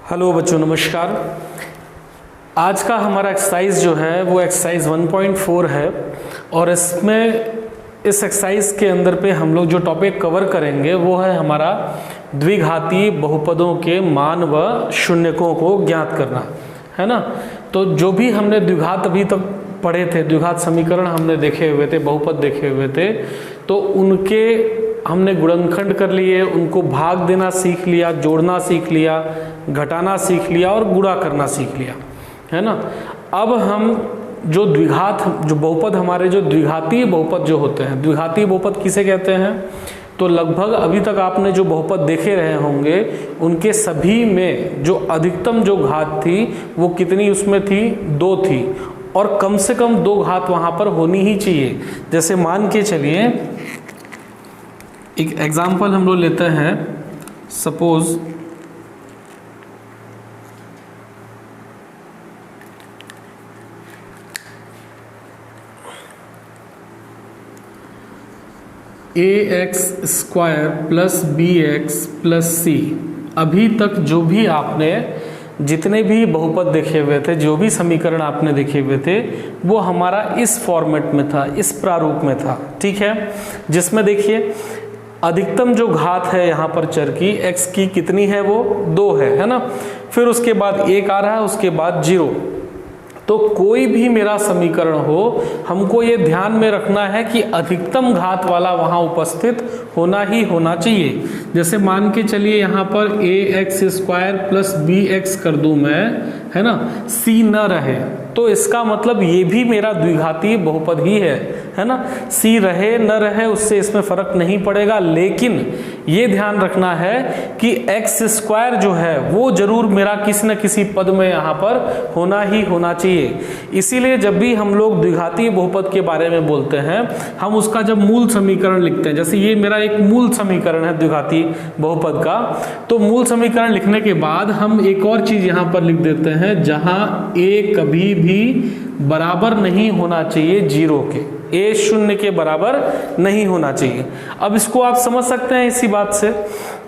Hello बच्चों, नमस्कार। आज का हमारा एक्सरसाइज जो है वो एक्सरसाइज 1.4 है और इस एक्सरसाइज के अंदर पे हम लोग जो टॉपिक कवर करेंगे वो है हमारा द्विघाती बहुपदों के मान व शून्यकों को ज्ञात करना, है ना। तो जो भी हमने द्विघात अभी तक पढ़े थे, द्विघात समीकरण हमने देखे हुए थे, बहुपद देखे हुए थे, तो उनके हमने गुणनखंड कर लिए, उनको भाग देना सीख लिया, जोड़ना सीख लिया, घटाना सीख लिया और गुणा करना सीख लिया, है ना। अब हम जो बहुपद हमारे जो द्विघातीय बहुपद जो होते हैं, द्विघातीय बहुपद किसे कहते हैं, तो लगभग अभी तक आपने जो बहुपद देखे रहे होंगे उनके सभी में जो अधिकतम जो घात थी वो कितनी उसमें थी, 2 थी, और कम से कम 2 घात वहाँ पर होनी ही चाहिए। जैसे मान के चलिए, एक एग्जाम्पल हम लोग लेते हैं, suppose ax² plus bx plus c। अभी तक जो भी आपने जितने भी बहुपद देखे हुए थे, जो भी समीकरण आपने देखे हुए थे, वो हमारा इस फॉर्मेट में था, इस प्रारूप में था, ठीक है। जिसमें देखिए अधिकतम जो घात है यहाँ पर चर की, x की कितनी है, वो 2 है ना। फिर उसके बाद 1 आ रहा है, उसके बाद 0। तो कोई भी मेरा समीकरण हो, हमको ये ध्यान में रखना है कि अधिकतम घात वाला वहाँ उपस्थित होना ही होना चाहिए। जैसे मान के चलिए यहाँ पर ax² प्लस bx कर दूं मैं, है ना, c न रहे, तो इसका मतलब ये भी मेरा द्विघातीय बहुपद ही है ना। c रहे न रहे उससे इसमें फर्क नहीं पड़ेगा, लेकिन ये ध्यान रखना है कि x² जो है वो जरूर मेरा किसी न किसी पद में यहाँ पर होना ही होना चाहिए। इसीलिए जब भी हम लोग द्विघातीय बहुपद के बारे में बोलते हैं, हम उसका जब मूल समीकरण लिखते हैं, जैसे ये मेरा एक मूल समीकरण है द्विघातीय बहुपद का, तो मूल समीकरण लिखने के बाद हम एक और चीज यहाँ पर लिख देते हैं, जहां a कभी भी बराबर नहीं होना चाहिए 0 के, a 0 के बराबर नहीं होना चाहिए। अब इसको आप समझ सकते हैं इसी बात से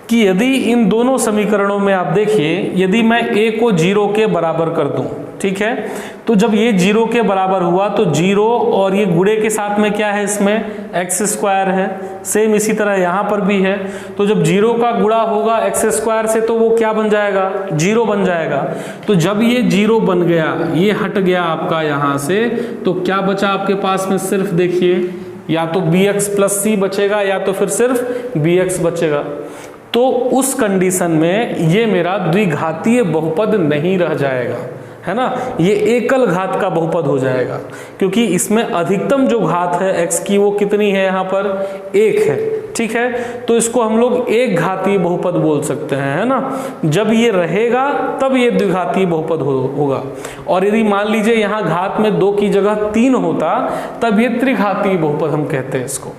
कि यदि इन दोनों समीकरणों में आप देखिए, यदि मैं a को 0 के बराबर कर दूं, ठीक है, तो जब ये 0 के बराबर हुआ तो 0 और ये गुणे के साथ में क्या है, इसमें x² है, सेम इसी तरह यहाँ पर भी है। तो जब 0 का गुणा होगा x² से तो वो क्या बन जाएगा, 0 बन जाएगा। तो जब ये 0 बन गया, ये हट गया आपका यहाँ से, तो क्या बचा आपके पास में, सिर्फ देखिए या तो bx प्लस c बचेगा या तो फिर सिर्फ bx बचेगा। तो उस कंडीशन में ये मेरा द्विघातीय बहुपद नहीं रह जाएगा, है ना, ये एकल घात का बहुपद हो जाएगा, क्योंकि इसमें अधिकतम जो घात है x की वो कितनी है, यहाँ पर 1 है, ठीक है। तो इसको हम लोग एक घातीय बहुपद बोल सकते हैं, है ना। जब ये रहेगा तब ये द्विघातीय बहुपद होगा, और यदि मान लीजिए यहाँ घात में 2 की जगह 3 होता, तब ये त्रिघातीय बहुपद हम कहते हैं इसको,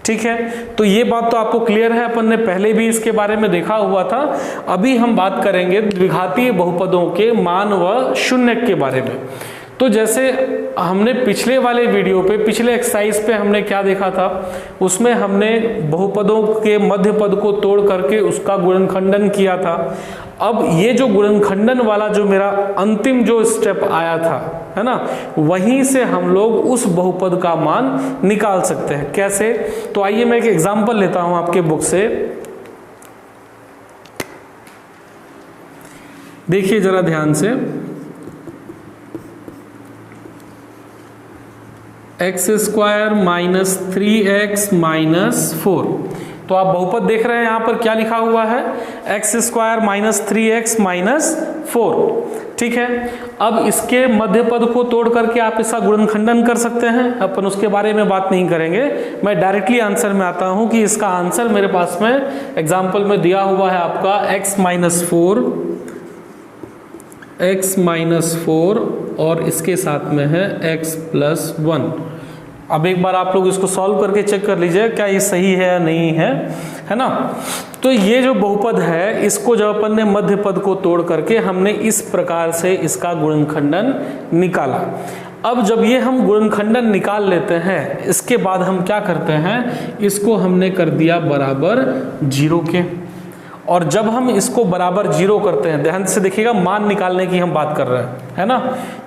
ठीक है। तो ये बात तो आपको क्लियर है, अपन ने पहले भी इसके बारे में देखा हुआ था। अभी हम बात करेंगे द्विघातीय बहुपदों के मान व शून्यक के बारे में। तो जैसे हमने पिछले वाले वीडियो पे, पिछले एक्सरसाइज पे हमने क्या देखा था, उसमें हमने बहुपदों के मध्य पद को तोड़ करके उसका गुणनखंडन किया था। अब ये जो गुणनखंडन वाला जो मेरा अंतिम जो स्टेप आया था, है ना, वहीं से हम लोग उस बहुपद का मान निकाल सकते हैं। कैसे, तो आइए मैं एक एग्जांपल लेता हूं आपके बुक से, देखिए जरा ध्यान से। x² minus 3x minus 4। तो आप बहुपद देख रहे हैं यहाँ पर क्या लिखा हुआ है, x² माइनस 3x माइनस 4, ठीक है। अब इसके मध्य पद को तोड़ करके आप इसका गुणनखंडन कर सकते हैं, अपन उसके बारे में बात नहीं करेंगे। मैं डायरेक्टली आंसर में आता हूं कि इसका आंसर मेरे पास में एग्जाम्पल में दिया हुआ है आपका x माइनस 4 और इसके साथ में है x प्लस 1। अब एक बार आप लोग इसको सॉल्व करके चेक कर लीजिए क्या ये सही है या नहीं है, है ना। तो ये जो बहुपद है, इसको जब अपन ने मध्य पद को तोड़ करके हमने इस प्रकार से इसका गुणनखंडन निकाला। अब जब ये हम गुणनखंडन निकाल लेते हैं, इसके बाद हम क्या करते हैं, इसको हमने कर दिया बराबर 0 के, और जब हम इसको बराबर 0 करते हैं, ध्यान से देखिएगा, मान निकालने की हम बात कर रहे हैं, है ना,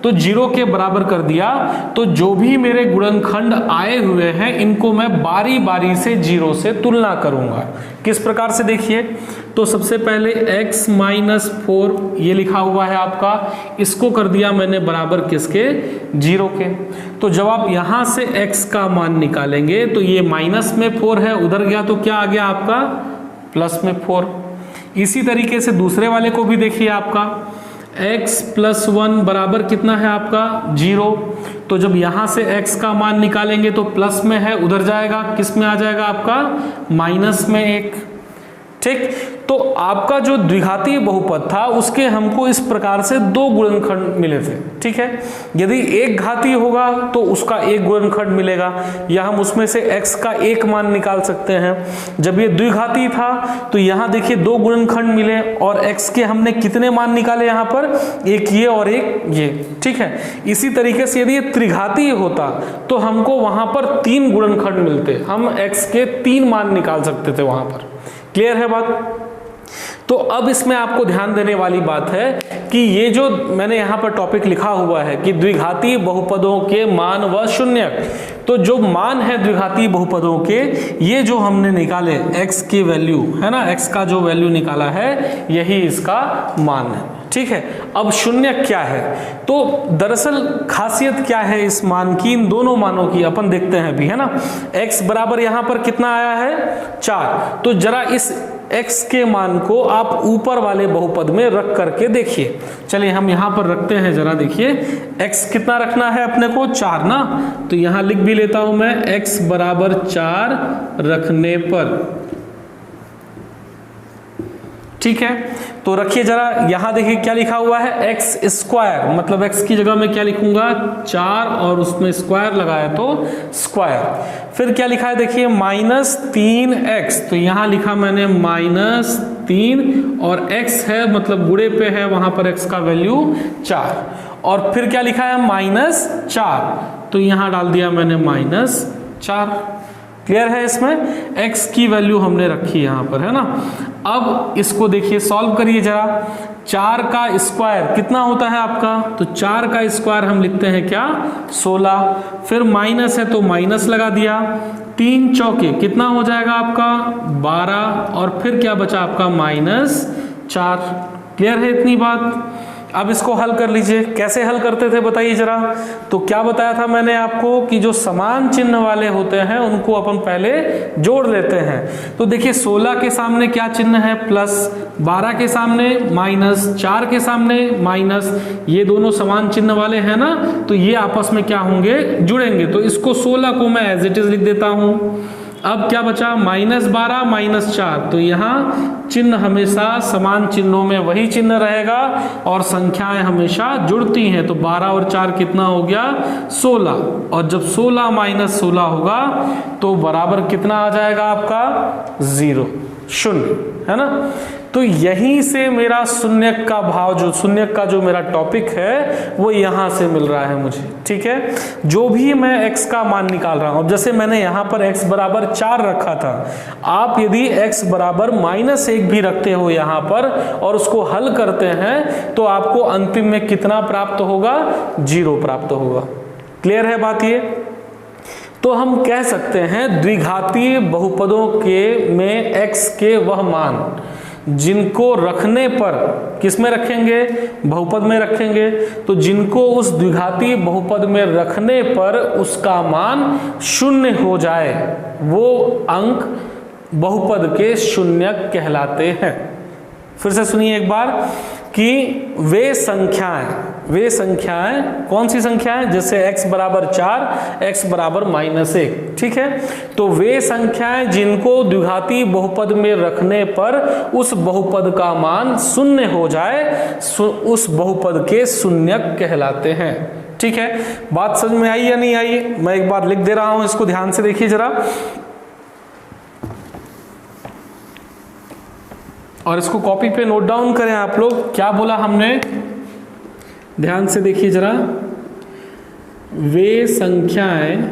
तो 0 के बराबर कर दिया तो जो भी मेरे गुणनखंड आए हुए हैं इनको मैं बारी बारी से 0 से तुलना करूंगा। किस प्रकार से देखिए, तो सबसे पहले x माइनस 4 ये लिखा हुआ है आपका, इसको कर दिया मैंने बराबर किसके, 0 के। तो जब आप यहां से x का मान निकालेंगे तो ये माइनस में 4 है, उधर गया तो क्या आ गया आपका, प्लस में 4। इसी तरीके से दूसरे वाले को भी देखिए, आपका x प्लस 1 बराबर कितना है आपका, 0। तो जब यहां से x का मान निकालेंगे तो प्लस में है, उधर जाएगा, किस में आ जाएगा आपका, माइनस में 1। ठीक, तो आपका जो द्विघातीय बहुपद था उसके हमको इस प्रकार से 2 गुणनखंड मिले थे। ठीक है, यदि एक घातीय होगा तो उसका एक गुणनखंड मिलेगा, या हम उसमें से x का एक मान निकाल सकते हैं। जब ये द्विघातीय था तो यहाँ देखिए 2 गुणनखंड मिले, और x के हमने कितने मान निकाले यहाँ पर, एक ये और एक ये। ठीक है, इसी तरीके से यदि ये त्रिघातीय होता तो हमको वहां पर 3 गुणनखंड मिलते, हम x के 3 मान निकाल सकते थे वहां पर। क्लियर है बात? तो अब इसमें आपको ध्यान देने वाली बात है कि ये जो मैंने यहाँ पर टॉपिक लिखा हुआ है कि द्विघातीय बहुपदों के मान व शून्यक, तो जो मान है द्विघातीय बहुपदों के, ये जो हमने निकाले x की वैल्यू है ना, x का जो वैल्यू निकाला है यही इसका मान है। ठीक है, अब शून्यक क्या है, तो दरअसल खासियत क्या है इस मान की, इन दोनों मानों की अपन देखते हैं अभी, है ना। x बराबर यहाँ पर कितना आया है, 4। तो जरा इस x के मान को आप ऊपर वाले बहुपद में रख करके देखिए। चलिए हम यहाँ पर रखते हैं, जरा देखिए x कितना रखना है अपने को, 4 ना, तो यहाँ लिख भी लेता हूं मैं, x बराबर 4 रखने पर। ठीक है, तो रखिए जरा, यहां देखिए क्या लिखा हुआ है, एक्स स्क्वायर, मतलब x की जगह में क्या लिखूंगा, 4 और उसमें स्क्वायर लगाया तो स्क्वायर। फिर क्या लिखा है देखिए, -3x, तो यहां लिखा मैंने -3 और x है मतलब गुणे पे है, वहां पर x का वैल्यू 4। और फिर क्या लिखा है, -4, तो यहां डाल दिया मैंने -4। क्लियर है, इसमें x की वैल्यू हमने रखी यहाँ पर, है ना। अब इसको देखिए, सॉल्व करिए जरा। 4 का स्क्वायर कितना होता है आपका, तो 4 का स्क्वायर हम लिखते हैं क्या, 16। फिर माइनस है तो माइनस लगा दिया, 3 चौके कितना हो जाएगा आपका, 12, और फिर क्या बचा आपका, -4। क्लियर है इतनी बात? अब इसको हल कर लीजिए। कैसे हल करते थे बताइए जरा। तो क्या बताया था मैंने आपको कि जो समान चिन्ह वाले होते हैं उनको अपन पहले जोड़ लेते हैं। तो देखिए 16 के सामने क्या चिन्ह है, प्लस, 12 के सामने माइनस, 4 के सामने माइनस, ये दोनों समान चिन्ह वाले हैं ना, तो ये आपस में क्या होंगे, जुड़ेंगे। तो इसको 16 को मैं एज इट इज लिख देता हूं। अब क्या बचा, -12 -4, तो यहाँ चिन्ह हमेशा समान चिन्हों में वही चिन्ह रहेगा और संख्याएं हमेशा जुड़ती हैं। तो 12 और 4 कितना हो गया, 16, और जब 16 - 16 होगा तो बराबर कितना आ जाएगा आपका, 0, 0, है ना। तो यहीं से मेरा शून्यक का भाव, जो शून्यक का जो मेरा टॉपिक है वो यहां से मिल रहा है मुझे। ठीक है, जो भी मैं x का मान निकाल रहा हूं, अब जैसे मैंने यहां पर x बराबर 4 रखा था, आप यदि x बराबर -1 भी रखते हो यहां पर और उसको हल करते हैं तो आपको अंतिम में कितना प्राप्त होगा, 0 प्राप्त होगा। क्लियर है बात ये। तो हम कह सकते हैं द्विघातीय बहुपदों के में x के वह मान जिनको रखने पर, किस में रखेंगे, बहुपद में रखेंगे, तो जिनको उस द्विघातीय बहुपद में रखने पर उसका मान 0 हो जाए वो अंक बहुपद के शून्यक कहलाते हैं। फिर से सुनिए एक बार कि वे संख्याएं कौन सी संख्याएं, जैसे x बराबर 4, x बराबर -1, ठीक है। तो वे संख्याएं जिनको द्विघातीय बहुपद में रखने पर उस बहुपद का मान 0 हो जाए, उस बहुपद के शून्यक कहलाते हैं। ठीक है, बात समझ में आई या नहीं आई? मैं एक बार लिख दे रहा हूं, इसको ध्यान से देखिए जरा, और इसको कॉपी पे नोट डाउन करें आप लोग। क्या बोला हमने, ध्यान से देखिए जरा। वे संख्याएं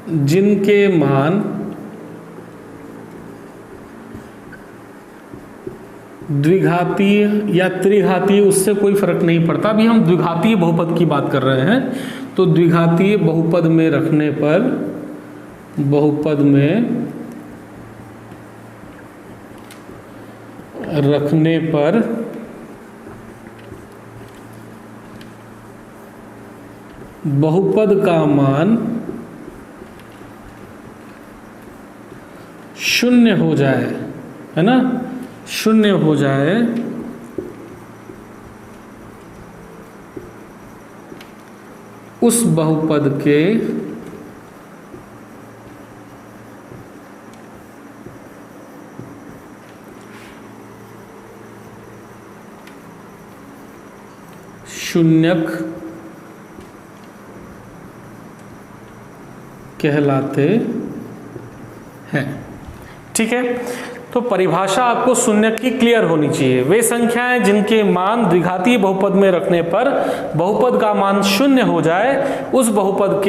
जिनके मान द्विघातीय या त्रिघातीय, उससे कोई फर्क नहीं पड़ता, अभी हम द्विघातीय बहुपद की बात कर रहे हैं। तो द्विघातीय बहुपद में रखने पर, बहुपद में रखने पर बहुपद का मान शून्य हो जाए, है ना, शून्य हो जाए, उस बहुपद के शून्यक कहलाते हैं। ठीक है, तो परिभाषा आपको शून्य की क्लियर होनी चाहिए। वे संख्याएं जिनके मान द्विघातीय बहुपद में रखने पर बहुपद का मान शून्य हो जाए, उस बहुपद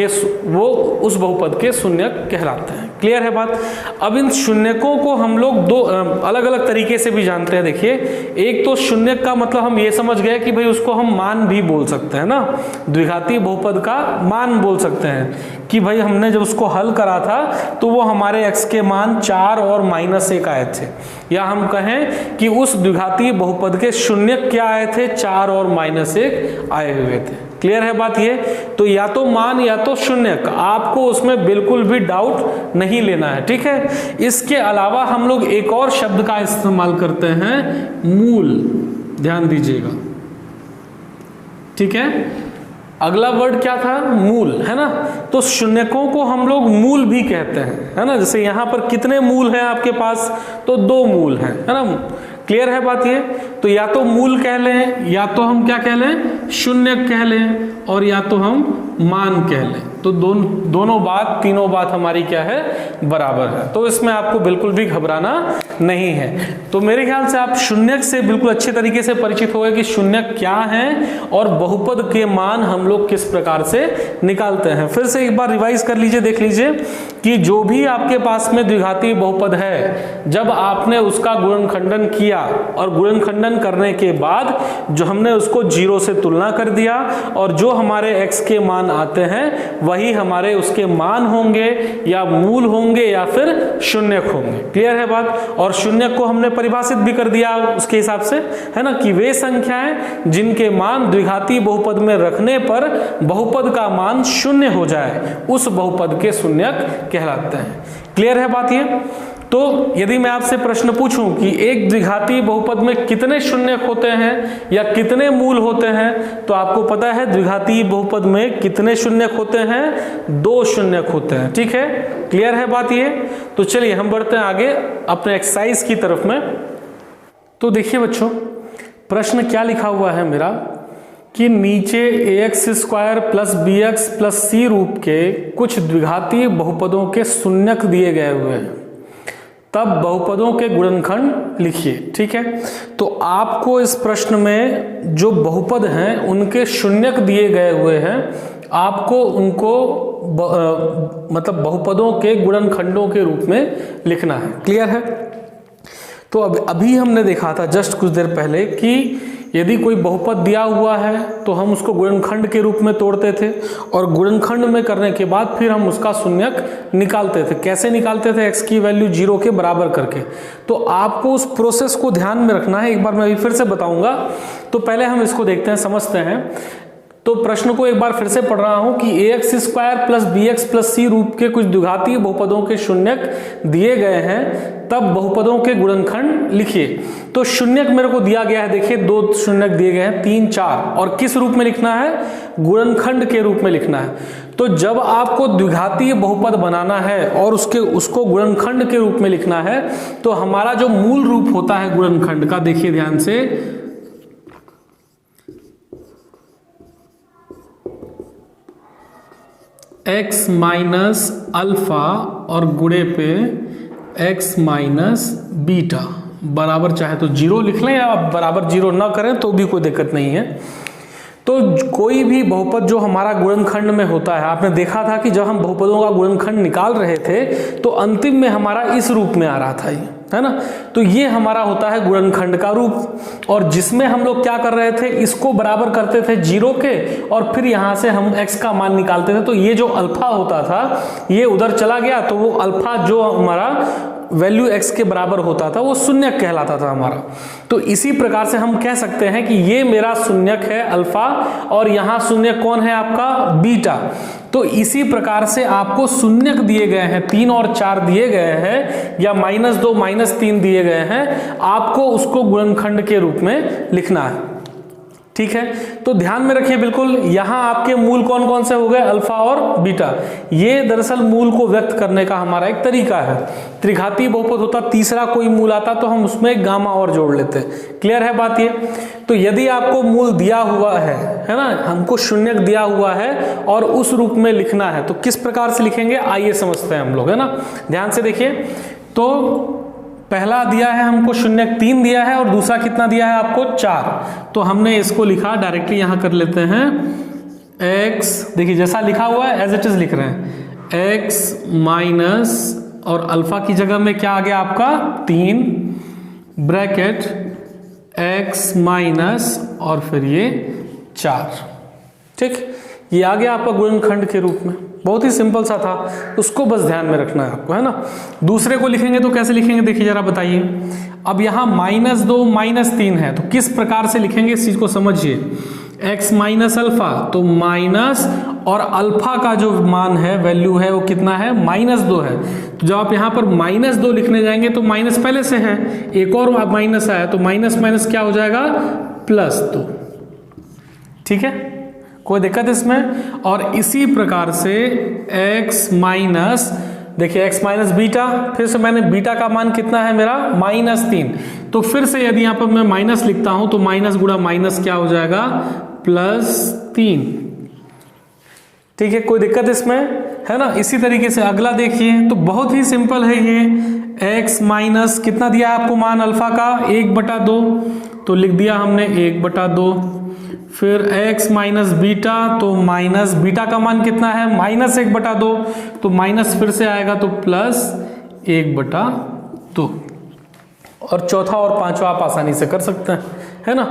के शून्यक कहलाते हैं। क्लियर है बात। अब इन शून्यकों को हम लोग दो अलग अलग तरीके से भी जानते हैं। देखिए, एक तो शून्यक का मतलब हम ये समझ गए कि भाई उसको हम मान भी बोल सकते हैं ना, द्विघातीय बहुपद का मान बोल सकते हैं कि भाई हमने जब उसको हल करा था तो वो हमारे x के मान 4 और -1 आए थे, या हम कहें कि उस द्विघातीय बहुपद के शून्यक क्या आए थे, 4 और -1 आए हुए थे। क्लियर है बात ये। तो या तो मान या तो शून्यक, आपको उसमें बिल्कुल भी डाउट नहीं लेना है। ठीक है, इसके अलावा हम लोग एक और शब्द का इस्तेमाल करते हैं, मूल। ध्यान दीजिएगा, ठीक है, अगला वर्ड क्या था, मूल, है ना। तो शून्यकों को हम लोग मूल भी कहते हैं, है ना। जैसे यहां पर कितने मूल हैं आपके पास, तो 2 मूल हैं, है ना। क्लियर है बात ये। तो या तो मूल कह लें, या तो हम क्या कह लें, शून्यक कह लें, और या तो हम मान कह लें। तो दोनों बात, तीनों बात हमारी क्या है, बराबर है। तो इसमें आपको बिल्कुल भी घबराना नहीं है। तो मेरे ख्याल से आप शून्यक से बिल्कुल अच्छे तरीके से परिचित हो गए कि शून्यक क्या है और बहुपद के मान हम लोग किस प्रकार से निकालते हैं। फिर से एक बार रिवाइज कर लीजिए, देख लीजिए कि जो भी आपके पास में द्विघातीय बहुपद है, जब आपने उसका गुणनखंडन किया और गुणनखंडन करने के बाद जो हमने उसको 0 से तुलना कर दिया, और जो हमारे x के मान आते हैं वही हमारे उसके मान होंगे, या मूल होंगे, या फिर शून्यक होंगे। क्लियर है बात। और शून्यक को हमने परिभाषित भी कर दिया उसके हिसाब से, है ना, कि वे संख्याएं जिनके मान द्विघातीय बहुपद में रखने पर बहुपद का मान शून्य हो जाए, उस बहुपद के शून्यक कहलाते हैं। क्लियर है बात ये। तो यदि मैं आपसे प्रश्न पूछूं कि एक द्विघातीय बहुपद में कितने शून्यक होते हैं या कितने मूल होते हैं, तो आपको पता है द्विघातीय बहुपद में कितने शून्यक होते हैं, 2 शून्यक होते हैं। ठीक है, क्लियर है बात ये। तो चलिए हम बढ़ते हैं आगे अपने एक्सरसाइज की तरफ में। तो देखिए बच्चों, प्रश्न क्या लिखा हुआ है मेरा कि नीचे ax² + bx + c रूप के कुछ द्विघातीय बहुपदों के शून्यक दिए गए हुए हैं, तब बहुपदों के गुणनखंड लिखिए। ठीक है, तो आपको इस प्रश्न में जो बहुपद हैं उनके शून्यक दिए गए हुए हैं, आपको उनको मतलब बहुपदों के गुणनखंडों के रूप में लिखना है। क्लियर है। तो अभी हमने देखा था जस्ट कुछ देर पहले कि यदि कोई बहुपद दिया हुआ है तो हम उसको गुणनखंड के रूप में तोड़ते थे, और गुणनखंड में करने के बाद फिर हम उसका शून्यक निकालते थे। कैसे निकालते थे, x की वैल्यू 0 के बराबर करके। तो आपको उस प्रोसेस को ध्यान में रखना है। एक बार मैं अभी फिर से बताऊंगा। तो पहले हम इसको देखते हैं, समझते हैं। तो प्रश्न को एक बार फिर से पढ़ रहा हूं कि ax² + bx + c रूप के कुछ द्विघातीय बहुपदों के शून्यक दिए गए हैं, तब बहुपदों के गुणनखंड लिखिए। तो शून्यक मेरे को दिया गया है, देखिए 2 शून्यक दिए गए हैं, 3, 4, और किस रूप में लिखना है, गुणनखंड के रूप में लिखना है। तो जब आपको द्विघातीय बहुपद बनाना है और उसको गुणनखंड के रूप में लिखना है, तो हमारा जो मूल रूप होता है गुणनखंड का, देखिए ध्यान से, x - अल्फा और गुणे पे x - बीटा बराबर, चाहे तो 0 लिख लें या बराबर 0 ना करें तो भी कोई दिक्कत नहीं है। तो कोई भी बहुपद जो हमारा गुणनखंड में होता है, आपने देखा था कि जब हम बहुपदों का गुणनखंड निकाल रहे थे तो अंतिम में हमारा इस रूप में आ रहा था ये, है ना। तो ये हमारा होता है गुणनखंड का रूप, और जिसमें हम लोग क्या कर रहे थे, इसको बराबर करते थे 0 के और फिर यहाँ से हम x का मान निकालते थे। तो ये जो अल्फा होता था ये उधर चला गया, तो वो अल्फा जो हमारा वैल्यू x के बराबर होता था वो शून्यक कहलाता था हमारा। तो इसी प्रकार से हम कह सकते हैं कि ये मेरा शून्यक है अल्फा, और यहाँ शून्यक कौन है आपका, बीटा। तो इसी प्रकार से आपको शून्यक दिए गए हैं, 3 और 4 दिए गए हैं, या -2 -3 दिए गए हैं, आपको उसको गुणनखंड के रूप में लिखना है। ठीक है, तो ध्यान में रखिए बिल्कुल, यहां आपके मूल कौन कौन से हो गए, अल्फा और बीटा। ये दरअसल मूल को व्यक्त करने का हमारा एक तरीका है। त्रिघातीय बहुपद होता, तीसरा कोई मूल आता तो हम उसमें गामा और जोड़ लेते। क्लियर है बात ये। तो यदि आपको मूल दिया हुआ है ना, हमको शून्यक दिया हुआ है और उस रूप में लिखना है, तो किस प्रकार से लिखेंगे आइए समझते हैं हम लोग, है ना। ध्यान से देखिए, तो पहला दिया है हमको शून्यक 3 दिया है और दूसरा कितना दिया है आपको 4। तो हमने इसको लिखा डायरेक्टली, यहां कर लेते हैं x, देखिए जैसा लिखा हुआ है एज इट इज लिख रहे हैं, x माइनस और अल्फा की जगह में क्या आ गया आपका 3 ब्रैकेट x माइनस और फिर ये 4। ठीक, ये आ गया आपका गुणनखंड के रूप में। बहुत ही सिंपल सा था, उसको बस ध्यान में रखना है आपको, है ना। दूसरे को लिखेंगे तो कैसे लिखेंगे, देखिए जरा बताइए। अब यहाँ -2 -3 है, तो किस प्रकार से लिखेंगे इस चीज को समझिए। x माइनस अल्फा, तो माइनस और अल्फा का जो मान है, वैल्यू है, वो कितना है, -2 है। तो जब आप यहाँ पर -2 लिखने जाएंगे तो माइनस पहले से है, एक और माइनस आया, तो माइनस माइनस क्या हो जाएगा, +2। ठीक है, कोई दिक्कत इसमें। और इसी प्रकार से x माइनस, देखिए x माइनस बीटा, फिर से मैंने बीटा का मान कितना है मेरा, -3। तो फिर से यदि यहाँ पर मैं माइनस लिखता हूं तो माइनस गुणा माइनस क्या हो जाएगा, +3। ठीक है, कोई दिक्कत इसमें, है ना। इसी तरीके से अगला देखिए, तो बहुत ही सिंपल है ये। x माइनस कितना दिया है आपको मान अल्फा का, 1/2, तो लिख दिया हमने 1/2। फिर x माइनस बीटा, तो माइनस बीटा का मान कितना है, -1/2, तो माइनस फिर से आएगा तो +1/2। और चौथा और पांचवा आप आसानी से कर सकते हैं, है ना।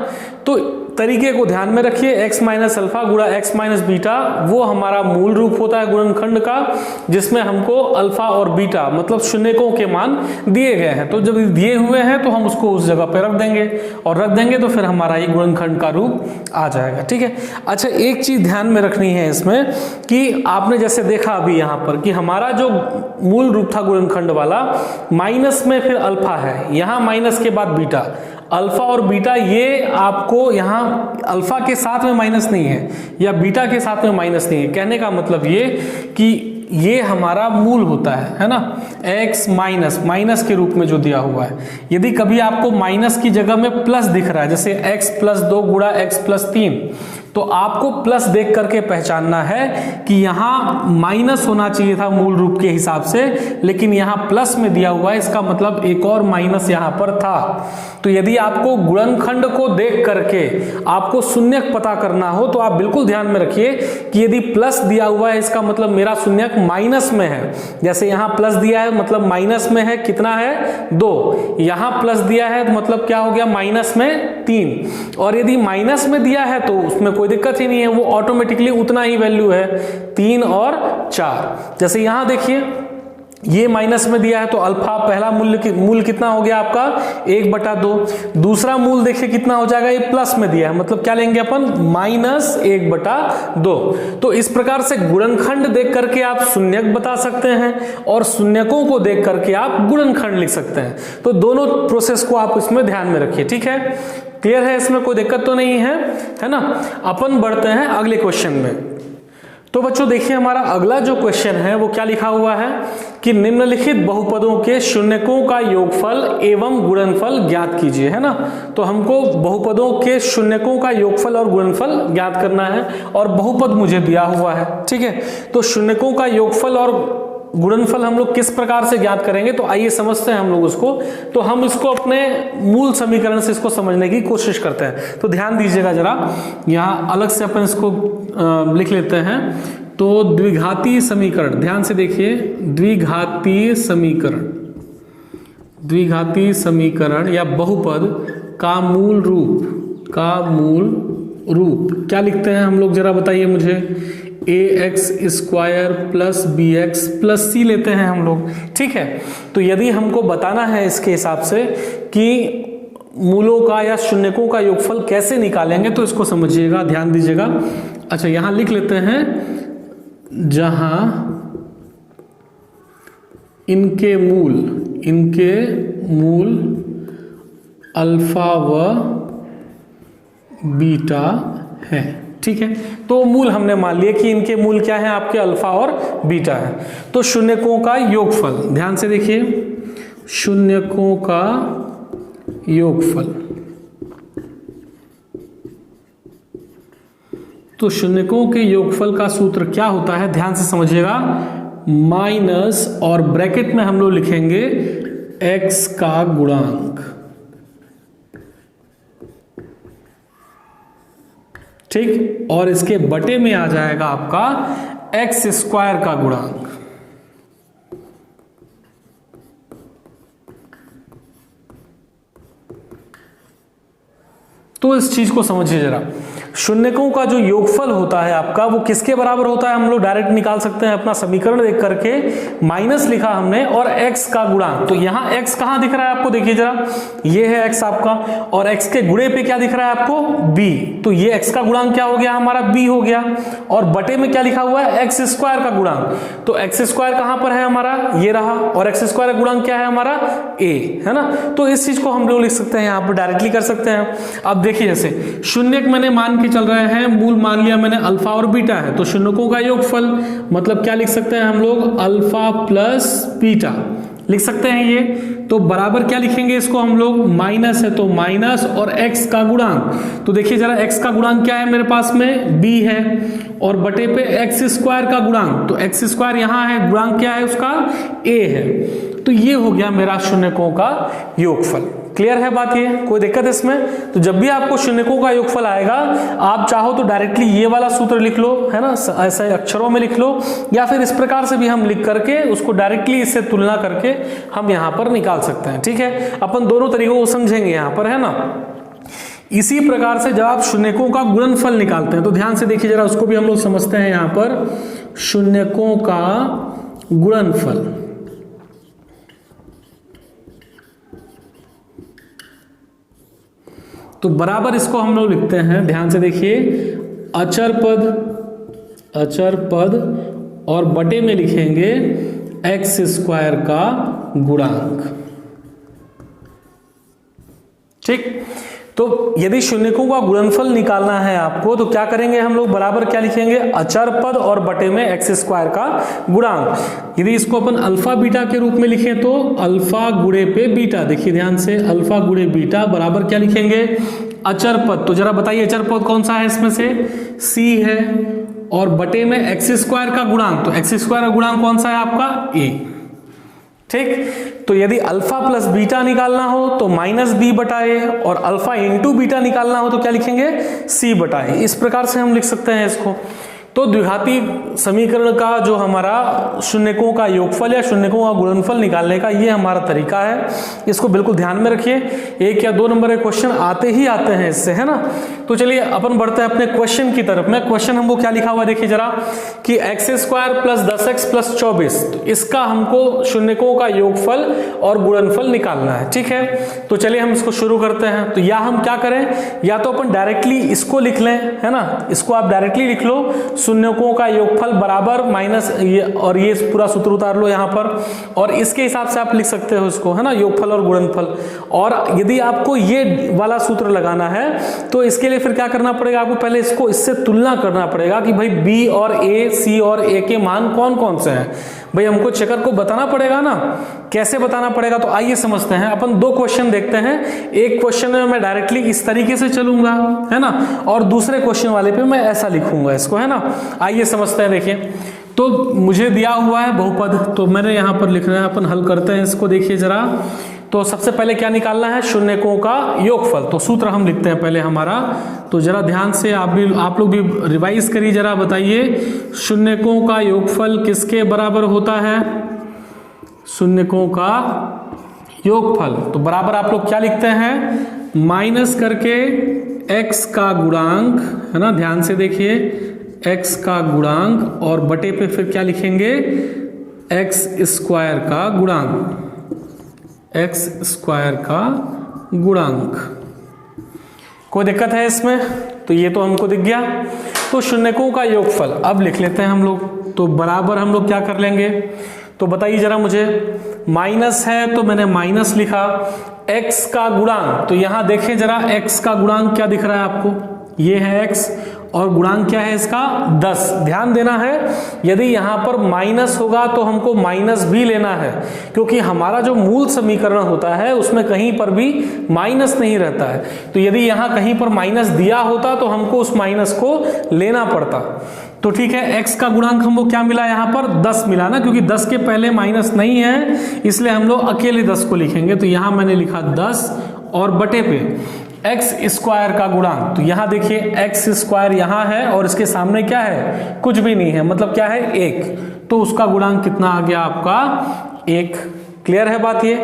तो तरीके को ध्यान में रखिए, x माइनस अल्फा गुणा x माइनस बीटा, वो हमारा मूल रूप होता है गुणनखंड का, जिसमें हमको अल्फा और बीटा मतलब शून्यकों के मान दिए गए हैं। तो जब दिए हुए हैं तो हम उसको उस जगह पर रख देंगे, और रख देंगे तो फिर हमारा ये गुणनखंड का रूप आ जाएगा। ठीक है, अच्छा एक चीज ध्यान में रखनी है इसमें कि आपने जैसे देखा अभी यहाँ पर कि हमारा जो मूल रूप था गुणनखंड वाला, माइनस में फिर अल्फा है, यहाँ माइनस के बाद बीटा, अल्फा और बीटा, ये आपको यहाँ अल्फा के साथ में माइनस नहीं है या बीटा के साथ में माइनस नहीं है। कहने का मतलब ये कि ये हमारा मूल होता है ना, x माइनस, माइनस के रूप में जो दिया हुआ है। यदि कभी आपको माइनस की जगह में प्लस दिख रहा है, जैसे x+2 गुणा x+3, तो आपको प्लस देख करके पहचानना है कि यहाँ माइनस होना चाहिए था मूल रूप के हिसाब से, लेकिन यहाँ प्लस में दिया हुआ है, इसका मतलब एक और माइनस यहाँ पर था। तो यदि आपको गुणनखंड को देख करके आपको शून्यक पता करना हो तो आप बिल्कुल ध्यान में रखिए कि यदि प्लस दिया हुआ है इसका मतलब मेरा शून्यक माइनस में है। जैसे यहाँ प्लस दिया है मतलब माइनस में है, कितना है 2, यहाँ प्लस दिया है तो मतलब क्या हो गया, माइनस में 3। और यदि माइनस में दिया है तो उसमें कोई दिक्कत ही नहीं है, वो ऑटोमेटिकली उतना ही वैल्यू है, 3 और 4। जैसे यहां देखिए ये माइनस में दिया है तो अल्फा पहला मूल कितना हो गया आपका 1/2। दूसरा मूल देखिए कितना हो जाएगा, ये प्लस में दिया है, मतलब क्या लेंगे अपन, -1/2। तो इस प्रकार से गुणनखंड देख करके आप शून्यक बता सकते हैं और शून्यकों को देख करके आप गुणनखंड लिख सकते हैं। तो दोनों प्रोसेस को आप इसमें ध्यान में रखिए। ठीक है, क्लियर है, इसमें कोई दिक्कत तो नहीं है ना। अपन बढ़ते हैं अगले क्वेश्चन में। तो बच्चों देखिए हमारा अगला जो क्वेश्चन है वो क्या लिखा हुआ है कि निम्नलिखित बहुपदों के शून्यकों का योगफल एवं गुणनफल ज्ञात कीजिए, है ना। तो हमको बहुपदों के शून्यकों का योगफल और गुणनफल ज्ञात करना है और बहुपद मुझे दिया हुआ है। ठीक है, तो शून्यकों का योगफल और गुणनफल हम लोग किस प्रकार से ज्ञात करेंगे, तो आइए समझते हैं हम लोग उसको। तो हम इसको अपने मूल समीकरण से इसको समझने की कोशिश करते हैं। तो ध्यान दीजिएगा जरा, यहाँ अलग से अपन इसको लिख लेते हैं। तो द्विघातीय समीकरण, ध्यान से देखिए, द्विघातीय समीकरण या बहुपद का मूल रूप क्या लिखते हैं हम लोग, जरा बताइए मुझे। ax² plus bx plus c लेते हैं हम लोग, ठीक है। तो यदि हमको बताना है इसके हिसाब से कि मूलों का या शून्यकों का योगफल कैसे निकालेंगे, तो इसको समझिएगा, ध्यान दीजिएगा। अच्छा, यहां लिख लेते हैं, जहां इनके मूल अल्फा व बीटा है, ठीक है। तो मूल हमने मान लिया कि इनके मूल क्या है, आपके अल्फा और बीटा है। तो शून्यकों का योगफल, ध्यान से देखिए, शून्यकों का योगफल, तो शून्यकों के योगफल का सूत्र क्या होता है, ध्यान से समझिएगा। माइनस और ब्रैकेट में हम लोग लिखेंगे x का गुणांक, ठीक, और इसके बटे में आ जाएगा आपका x² का गुणांक। तो इस चीज को समझिए जरा, शून्यकों का जो योगफल होता है आपका, वो किसके बराबर होता है, हम लोग डायरेक्ट निकाल सकते हैं अपना समीकरण देख करके। माइनस लिखा हमने और x का गुणांक, तो यहां x कहां दिख रहा है आपको, देखिए जरा, ये है x आपका, और x के गुणे पे क्या दिख रहा है आपको, b। तो ये x का गुणांक क्या हो गया हमारा, b हो गया, और बटे में क्या लिखा हुआ है, x² का गुणांक। तो x² कहां पर है हमारा, ये रहा, और x² का गुणांक क्या है हमारा, a, है ना। तो इस चीज को हम लोग लिख सकते हैं, यहां पर डायरेक्टली कर सकते हैं। अब देखिए, जैसे शून्यक मैंने मान चल रहे हैं, मूल मान लिया मैंने अल्फा और बीटा है, तो शून्यकों का योगफल मतलब क्या लिख सकते हैं हम लोग, अल्फा प्लस बीटा लिख सकते हैं ये। तो बराबर क्या लिखेंगे इसको हम लोग, माइनस है तो माइनस और x का गुणांक, तो देखिए जरा x का गुणांक क्या है मेरे पास में, b है, और बटे पे x² का गुणांक, तो x² यहां है, गुणांक क्या है उसका, a है। तो ये हो गया मेरा शून्यकों का योगफल। क्लियर है बात, ये कोई दिक्कत है इसमें। तो जब भी आपको शून्यकों का योगफल आएगा, आप चाहो तो डायरेक्टली ये वाला सूत्र लिख लो, है ना, ऐसे अक्षरों में लिख लो, या फिर इस प्रकार से भी हम लिख करके उसको डायरेक्टली इससे तुलना करके हम यहां पर निकाल सकते हैं, ठीक है। अपन दोनों तरीकों को समझेंगे यहां पर, है ना। इसी प्रकार से जब आप शून्यकों का गुणनफल निकालते हैं, तो ध्यान से देखिए जरा, उसको भी हम लोग समझते हैं यहां पर। शून्यकों का गुणनफल, तो बराबर इसको हम लोग लिखते हैं, ध्यान से देखिए, अचर पद और बटे में लिखेंगे x² का गुणांक, ठीक। तो यदि शून्यकों का गुणनफल निकालना है आपको, तो क्या करेंगे हम लोग, बराबर क्या लिखेंगे, अचर पद और बटे में x² का गुणांक। यदि इसको अपन अल्फा बीटा के रूप में लिखें, तो अल्फा गुणे पे बीटा, देखिए ध्यान से, अल्फा गुणे बीटा बराबर क्या लिखेंगे, अचर पद। तो जरा बताइए अचर पद कौन सा है इसमें से, c है, और बटे में x² का गुणांक, तो x² का गुणांक कौन सा है आपका, a, ठीक। तो यदि अल्फा प्लस बीटा निकालना हो तो माइनस b बटाए, और अल्फा इंटू बीटा निकालना हो तो क्या लिखेंगे, c बटाए। इस प्रकार से हम लिख सकते हैं इसको। तो द्विघाती समीकरण का जो हमारा शून्यकों का योगफल या शून्यकों का गुणनफल निकालने का ये हमारा तरीका है। इसको बिल्कुल ध्यान में रखिए, 1 या 2 नंबर के क्वेश्चन आते ही आते हैं इससे, है ना। तो चलिए अपन बढ़ते हैं अपने क्वेश्चन की तरफ में। क्वेश्चन हमको क्या लिखा हुआ है देखिए जरा, कि x² प्लस 10x प्लस 24, तो इसका हमको शून्यकों का योगफल और गुणनफल निकालना है, ठीक है। तो चलिए हम इसको शुरू करते हैं। तो या हम क्या करें, या तो अपन डायरेक्टली इसको लिख लें, है ना, इसको आप डायरेक्टली लिख लो, शून्यकों का योगफल बराबर माइनस ये, और ये पूरा सूत्र उतार लो यहाँ पर, और इसके हिसाब से आप लिख सकते हो इसको, है ना, योगफल और गुणनफल। और यदि आपको ये वाला सूत्र लगाना है तो इसके लिए फिर क्या करना पड़ेगा, आपको पहले इसको इससे तुलना करना पड़ेगा कि भाई बी और ए, सी और ए के मान कौन कौन से हैं। भाई हमको चेकर को बताना पड़ेगा ना, कैसे बताना पड़ेगा, तो आइए समझते हैं। अपन 2 क्वेश्चन देखते हैं। एक क्वेश्चन में मैं डायरेक्टली इस तरीके से चलूंगा, है ना, और दूसरे क्वेश्चन वाले पे मैं ऐसा लिखूंगा इसको, है ना। आइए समझते हैं, देखिए तो मुझे दिया हुआ है बहुपद, तो मैंने यहाँ पर लिखना है, अपन हल करते हैं इसको। देखिए जरा, तो सबसे पहले क्या निकालना है, शून्यकों का योगफल। तो सूत्र हम लिखते हैं पहले हमारा, तो जरा ध्यान से आप लोग भी रिवाइज करिए जरा, बताइए शून्यकों का योगफल किसके बराबर होता है, शून्यकों का योगफल। तो बराबर आप लोग क्या लिखते हैं, माइनस करके x का गुणांक, है ना, ध्यान से देखिए, x का गुणांक और बटे पे फिर क्या लिखेंगे, x स्क्वायर का गुणांक, x स्क्वायर का गुणांक। कोई दिक्कत है इसमें? तो ये तो हमको दिख गया। तो शून्यकों का योगफल अब लिख लेते हैं हम लोग। तो बराबर हम लोग क्या कर लेंगे, तो बताइए जरा मुझे, माइनस है तो मैंने माइनस लिखा, x का गुणांक, तो यहां देखें जरा, x का गुणांक क्या दिख रहा है आपको, ये है x, और गुणांक क्या है इसका, 10। ध्यान देना है, यदि यहां पर माइनस होगा तो हमको माइनस भी लेना है, क्योंकि हमारा जो मूल समीकरण होता है उसमें कहीं पर भी माइनस नहीं रहता है। तो यदि यहां कहीं पर माइनस दिया होता तो हमको उस माइनस को लेना पड़ता। तो ठीक है, x का गुणांक हमको क्या मिला, यहां पर 10 मिला ना, क्योंकि 10 के पहले माइनस नहीं है, इसलिए हम लोग अकेले 10 को लिखेंगे। तो यहां मैंने लिखा 10 और बटे पे x स्क्वायर का गुणांक। तो यहां देखिए x स्क्वायर यहां है और इसके सामने क्या है, कुछ भी नहीं है, मतलब क्या है, 1, तो उसका गुणांक कितना आ गया आपका, 1। क्लियर है बात ये?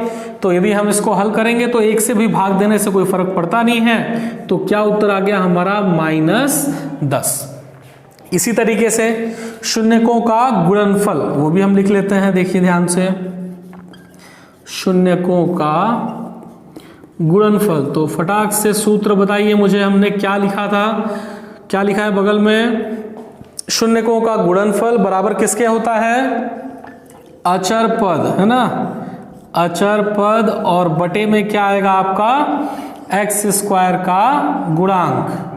तो यदि हम इसको हल करेंगे तो 1 से भी भाग देने से कोई फर्क पड़ता नहीं है, तो क्या उत्तर आ गया हमारा, -10। इसी तरीके से शून्यकों का गुणनफल, वो भी हम लिख लेते हैं, देखिए ध्यान से, शून्यकों का गुणनफल। तो फटाक से सूत्र बताइए मुझे, हमने क्या लिखा था, क्या लिखा है बगल में, शून्यकों का गुणनफल बराबर किसके होता है, अचर पद, है ना, अचर पद, और बटे में क्या आएगा आपका, x स्क्वायर का गुणांक।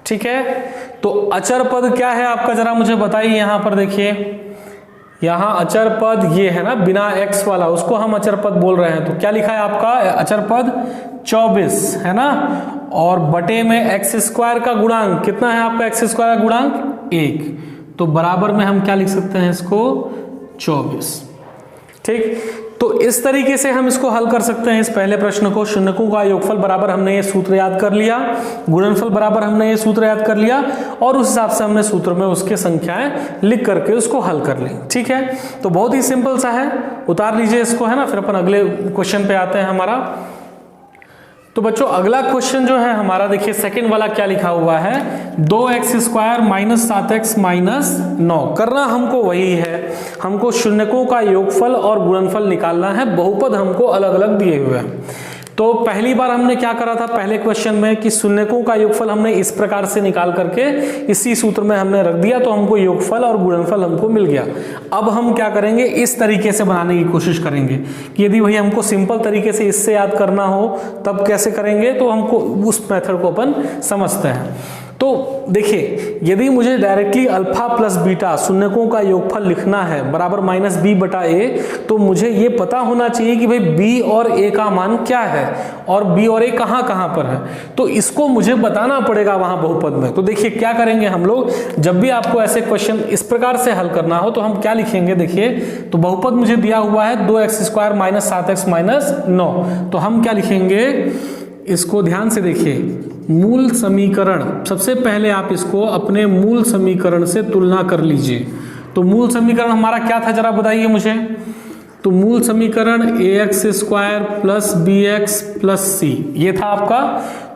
ठीक है, तो अचर पद क्या है आपका, जरा मुझे बताइए। यहां पर देखिए, यहां अचर पद ये है ना, बिना x वाला, उसको हम अचर पद बोल रहे हैं। तो क्या लिखा है आपका अचर पद, 24, है ना, और बटे में x स्क्वायर का गुणांक कितना है आपका, x स्क्वायर का गुणांक 1, तो बराबर में हम क्या लिख सकते हैं इसको, 24। ठीक, तो इस तरीके से हम इसको हल कर सकते हैं, इस पहले प्रश्न को। शून्यकों का योगफल बराबर हमने ये सूत्र याद कर लिया, गुणनफल बराबर हमने ये सूत्र याद कर लिया, और उस हिसाब से हमने सूत्र में उसके संख्याएं लिख करके उसको हल कर ली। ठीक है, तो बहुत ही सिंपल सा है, उतार लीजिए इसको, है ना, फिर अपन अगले क्वेश्चन पे आते हैं हमारा। तो बच्चों अगला क्वेश्चन जो है हमारा, देखिए सेकंड वाला क्या लिखा हुआ है, 2x स्क्वायर -7x -9। करना हमको वही है, हमको शून्यकों का योगफल और गुणनफल निकालना है, बहुपद हमको अलग अलग दिए हुए हैं। तो पहली बार हमने क्या करा था पहले क्वेश्चन में, कि शून्यकों का योगफल हमने इस प्रकार से निकाल करके इसी सूत्र में हमने रख दिया, तो हमको योगफल और गुणनफल हमको मिल गया। अब हम क्या करेंगे, इस तरीके से बनाने की कोशिश करेंगे, कि यदि वही हमको सिंपल तरीके से इससे याद करना हो तब कैसे करेंगे, तो हमको उस मेथड को अपन समझते हैं। तो देखिए, यदि मुझे डायरेक्टली अल्फा प्लस बीटा शून्यकों का योगफल लिखना है बराबर -b/a, तो मुझे ये पता होना चाहिए कि भाई b और a का मान क्या है और b और a कहाँ कहाँ पर है, तो इसको मुझे बताना पड़ेगा वहां बहुपद में। तो देखिए क्या करेंगे हम लोग, जब भी आपको ऐसे क्वेश्चन इस प्रकार से हल करना हो तो हम क्या लिखेंगे, देखिए, तो बहुपद मुझे दिया हुआ है 2x स्क्वायर -7x -9, तो हम क्या लिखेंगे, इसको ध्यान से देखिए, मूल समीकरण, सबसे पहले आप इसको अपने मूल समीकरण से तुलना कर लीजिए। तो मूल समीकरण हमारा क्या था, जरा बताइए मुझे। तो मूल समीकरण ax square plus bx plus c, ये था आपका।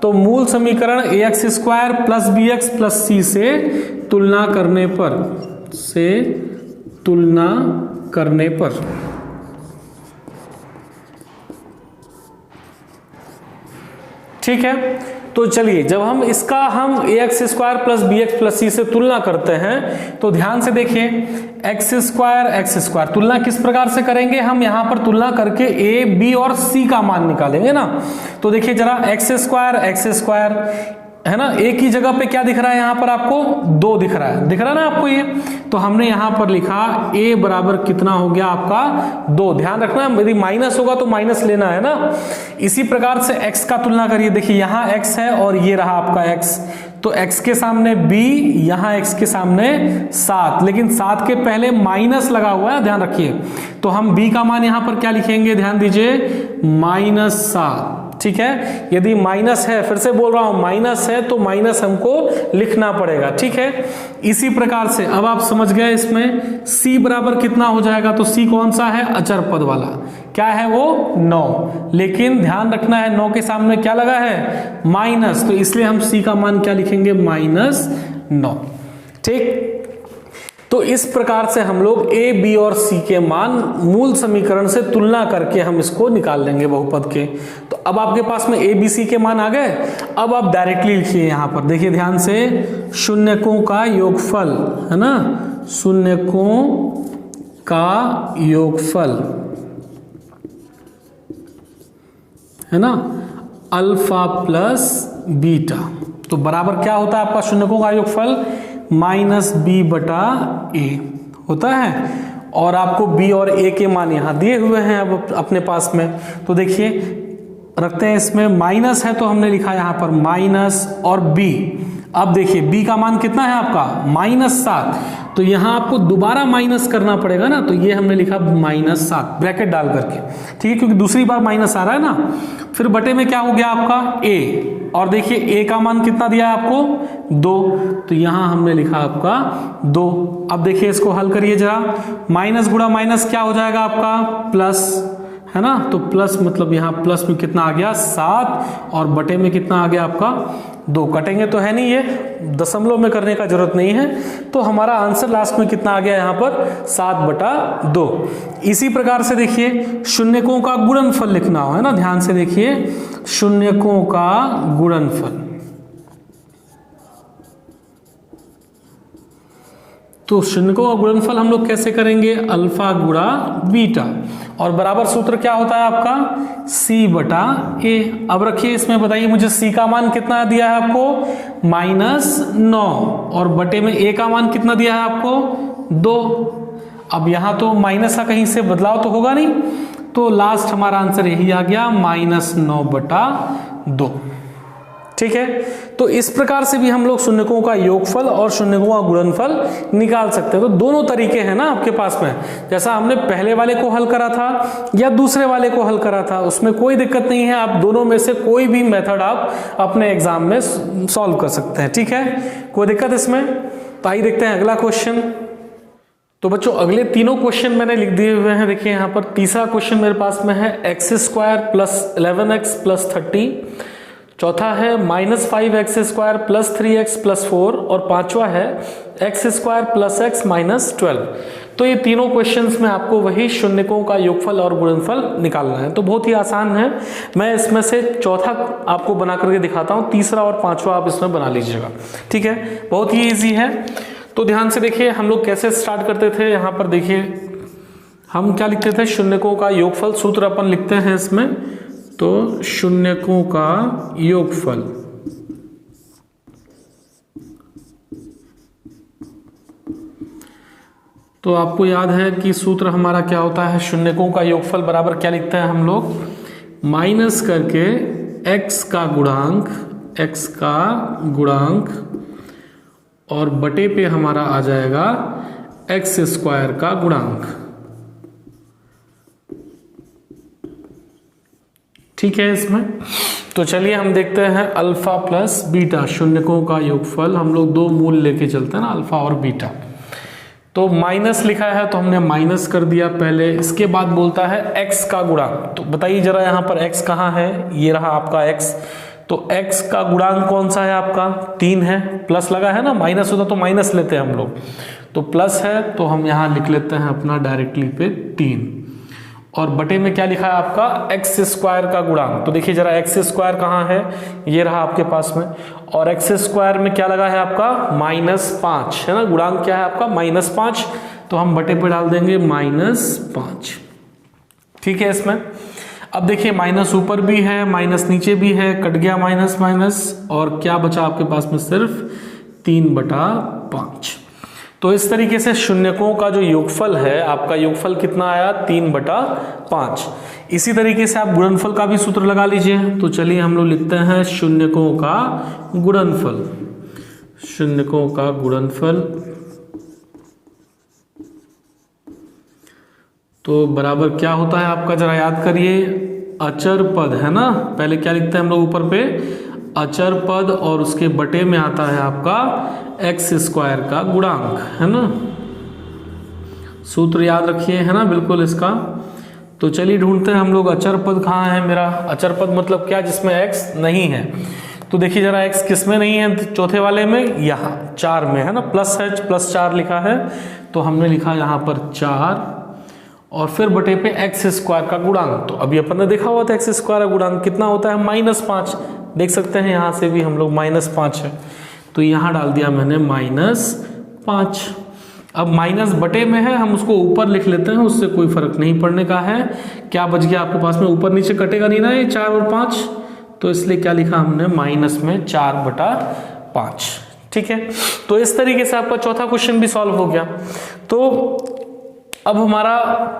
तो मूल समीकरण ax square plus bx plus c से तुलना करने पर ठीक है। तो चलिए, जब हम इसका ax square plus bx plus c से तुलना करते हैं, तो ध्यान से देखिए, x स्क्वायर तुलना किस प्रकार से करेंगे, हम यहां पर तुलना करके a b और c का मान निकालेंगे ना। तो देखिए जरा, x स्क्वायर है ना, ए की जगह पे क्या दिख रहा है यहाँ पर आपको 2 दिख रहा है, दिख रहा है ना आपको ये। तो हमने यहाँ पर लिखा a बराबर कितना हो गया आपका 2। ध्यान रखना यदि माइनस होगा तो माइनस लेना है ना। इसी प्रकार से x का तुलना करिए, देखिए यहाँ x है और ये रहा आपका x, तो x के सामने b, यहाँ x के सामने 7, लेकिन 7 के पहले माइनस लगा हुआ है, ध्यान रखिए। तो हम b का मान यहाँ पर क्या लिखेंगे, ध्यान दीजिए -7, ठीक है। यदि माइनस है, फिर से बोल रहा हूं माइनस है तो माइनस हमको लिखना पड़ेगा, ठीक है। इसी प्रकार से अब आप समझ गए, इसमें c बराबर कितना हो जाएगा, तो c कौन सा है, अचर पद वाला, क्या है वो 9, लेकिन ध्यान रखना है 9 के सामने क्या लगा है माइनस, तो इसलिए हम c का मान क्या लिखेंगे -9, ठीक। तो इस प्रकार से हम लोग a, b और c के मान मूल समीकरण से तुलना करके हम इसको निकाल लेंगे बहुपद के। तो अब आपके पास में a, b, c के मान आ गए। अब आप डायरेक्टली लिखिए यहाँ पर, देखिए ध्यान से, शून्यकों का योगफल है ना, शून्यकों का योगफल है ना, अल्फा प्लस बीटा, तो बराबर क्या होता है आपका शून्यकों का योगफल -b बटा a होता है। और आपको b और a के मान यहाँ दिए हुए हैं अब अपने पास में, तो देखिए रखते हैं, इसमें माइनस है तो हमने लिखा यहाँ पर माइनस और b। अब देखिए b का मान कितना है आपका -7, तो यहाँ आपको दोबारा माइनस करना पड़ेगा ना, तो ये हमने लिखा -7 ब्रैकेट डाल करके, ठीक है, क्योंकि दूसरी बार माइनस आ रहा है ना। फिर बटे में क्या हो गया आपका a, और देखिए a का मान कितना दिया है आपको 2, तो यहाँ हमने लिखा आपका 2। अब देखिए इसको हल करिए जरा, माइनस गुणा माइनस क्या हो जाएगा आपका प्लस, है ना, तो प्लस मतलब यहाँ प्लस में कितना आ गया 7, और बटे में कितना आ गया आपका 2, कटेंगे तो है नहीं, ये दशमलव में करने का जरूरत नहीं है, तो हमारा आंसर लास्ट में कितना आ गया यहाँ पर 7 बटा 2। इसी प्रकार से देखिए शून्यकों का गुणनफल लिखना हो, है ना, ध्यान से देखिए, शून्यकों का गुणनफल, तो शून्यकों का गुणनफल हम लोग कैसे करेंगे, अल्फा गुणा बीटा, और बराबर सूत्र क्या होता है आपका c बटा a। अब रखिए इसमें, बताइए मुझे c का मान कितना दिया है आपको -9, और बटे में a का मान कितना दिया है आपको 2। अब यहाँ तो माइनस का कहीं से बदलाव तो होगा नहीं, तो लास्ट हमारा आंसर यही आ गया -9 बटा 2, ठीक है। तो इस प्रकार से भी हम लोग शून्यकों का योगफल और शून्यकों का गुणनफल निकाल सकते हैं। तो दोनों तरीके हैं ना आपके पास में, जैसा हमने पहले वाले को हल करा था या दूसरे वाले को हल करा था, उसमें कोई दिक्कत नहीं है, आप दोनों में से कोई भी मेथड आप अपने एग्जाम में सॉल्व कर सकते हैं, ठीक है, कोई दिक्कत इसमें। तो आइए देखते हैं अगला क्वेश्चन। तो बच्चों अगले तीनों क्वेश्चन मैंने लिख दिए हुए हैं, देखिए यहाँ पर तीसरा क्वेश्चन मेरे पास में है x² + 11x + 30, चौथा है -5x² + 3x + 4, और पांचवा है x² + x - 12। तो ये तीनों क्वेश्चंस में आपको वही शून्यकों का योगफल और गुणनफल निकालना है। तो बहुत ही आसान है, मैं इसमें से चौथा आपको बना करके दिखाता हूँ, तीसरा और पांचवा आप इसमें बना लीजिएगा, ठीक है, बहुत ही ईजी है। तो ध्यान से देखिए हम लोग कैसे स्टार्ट करते थे, यहाँ पर देखिए हम क्या लिखते थे, शून्यकों का योगफल, सूत्र अपन लिखते हैं इसमें, तो शून्यकों का योगफल, तो आपको याद है कि सूत्र हमारा क्या होता है, शून्यकों का योगफल बराबर क्या लिखते हैं हम लोग, माइनस करके x का गुणांक और बटे पे हमारा आ जाएगा x² का गुणांक, ठीक है इसमें। तो चलिए हम देखते हैं अल्फा प्लस बीटा, शून्यकों का योगफल, हम लोग दो मूल लेके चलते हैं ना, अल्फा और बीटा। तो माइनस लिखा है तो हमने माइनस कर दिया पहले, इसके बाद बोलता है x का गुणांक। तो बताइए जरा यहाँ पर x कहाँ है, ये रहा आपका x, तो x का गुणांक कौन सा है आपका 3 है, प्लस लगा है ना, माइनस होता तो माइनस लेते हैं हम लोग, तो प्लस है तो हम यहाँ लिख लेते हैं अपना डायरेक्टली पे 3, और बटे में क्या लिखा है आपका x² का गुणांक। तो देखिए जरा x² कहाँ है, ये रहा आपके पास में, और x² में क्या लगा है आपका -5 है ना, गुणांक क्या है आपका -5, तो हम बटे पे डाल देंगे -5, ठीक है इसमें। अब देखिए माइनस ऊपर भी है, माइनस नीचे भी है, कट गया माइनस माइनस, और क्या बचा आपके पास में? सिर्फ 3/5। तो इस तरीके से शून्यकों का जो योगफल है, आपका योगफल कितना आया? 3/5। इसी तरीके से आप गुणनफल का भी सूत्र लगा लीजिए। तो चलिए हम लोग लिखते हैं शून्यकों का गुणनफल। शून्यकों का गुणनफल तो बराबर क्या होता है आपका? जरा याद करिए, अचर पद है ना, पहले क्या लिखते हैं हम लोग ऊपर पे? अचर पद, और उसके बटे में आता है आपका x² का गुणांक, है ना। सूत्र याद रखिए, है ना, बिल्कुल इसका। तो चलिए ढूंढते हैं हम लोग अचर पद कहाँ है मेरा। अचर पद मतलब क्या? जिसमें x नहीं है। तो देखिए जरा x किस में नहीं है? चौथे वाले में, यहाँ 4 में, है ना, प्लस है, +4 लिखा है, तो हमने लिखा यहाँ पर 4 और फिर बटे पे x² का गुणांक। तो अभी अपन ने देखा हुआ था x² का गुणांक कितना होता है? -5। देख सकते हैं यहाँ से भी हम लोग -5 है, तो यहाँ डाल दिया मैंने -5। अब माइनस बटे में है, हम उसको ऊपर लिख लेते हैं, उससे कोई फर्क नहीं पड़ने का है। क्या बच गया आपके पास में? ऊपर नीचे कटेगा नहीं ना ये 4 और 5, तो इसलिए क्या लिखा हमने? माइनस में 4/5। ठीक है, तो इस तरीके से आपका चौथा क्वेश्चन भी सॉल्व हो गया। तो अब हमारा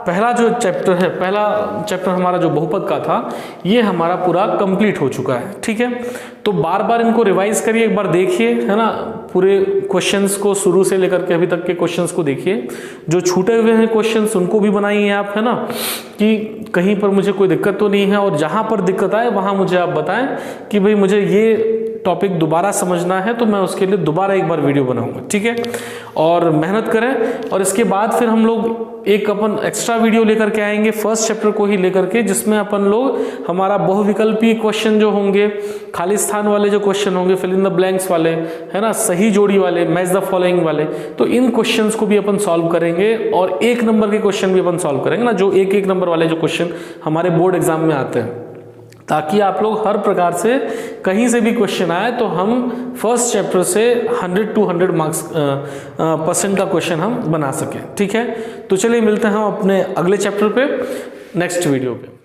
पहला जो चैप्टर है, पहला चैप्टर हमारा जो बहुपद का था, ये हमारा पूरा कंप्लीट हो चुका है। ठीक है, तो बार बार इनको रिवाइज करिए, एक बार देखिए, है ना, पूरे क्वेश्चंस को शुरू से लेकर के अभी तक के क्वेश्चंस को देखिए। जो छूटे हुए हैं क्वेश्चंस उनको भी बनाइए आप, है ना, कि कहीं पर मुझे कोई दिक्कत तो नहीं है, और जहां पर दिक्कत आए वहां मुझे आप बताएं कि भाई मुझे ये टॉपिक दोबारा समझना है, तो मैं उसके लिए दोबारा एक बार वीडियो बनाऊंगा। ठीक है, और मेहनत करें, और इसके बाद फिर हम लोग एक अपन एक्स्ट्रा वीडियो लेकर के आएंगे फर्स्ट चैप्टर को ही लेकर के, जिसमें अपन लोग हमारा बहुविकल्पी क्वेश्चन जो होंगे, खाली स्थान वाले जो क्वेश्चन होंगे, फिल इन द ब्लैंक्स वाले, है ना, सही जोड़ी वाले, मैच द फॉलोइंग वाले, तो इन क्वेश्चंस को भी अपन सॉल्व करेंगे, और 1 नंबर के क्वेश्चन भी अपन सॉल्व करेंगे ना, जो 1 नंबर वाले जो क्वेश्चन हमारे बोर्ड एग्जाम में आते हैं, ताकि आप लोग हर प्रकार से कहीं से भी क्वेश्चन आए तो हम फर्स्ट चैप्टर से 100 to 100 मार्क्स % का क्वेश्चन हम बना सकें। ठीक है, तो चलिए मिलते हैं हम अपने अगले चैप्टर पे नेक्स्ट वीडियो पे।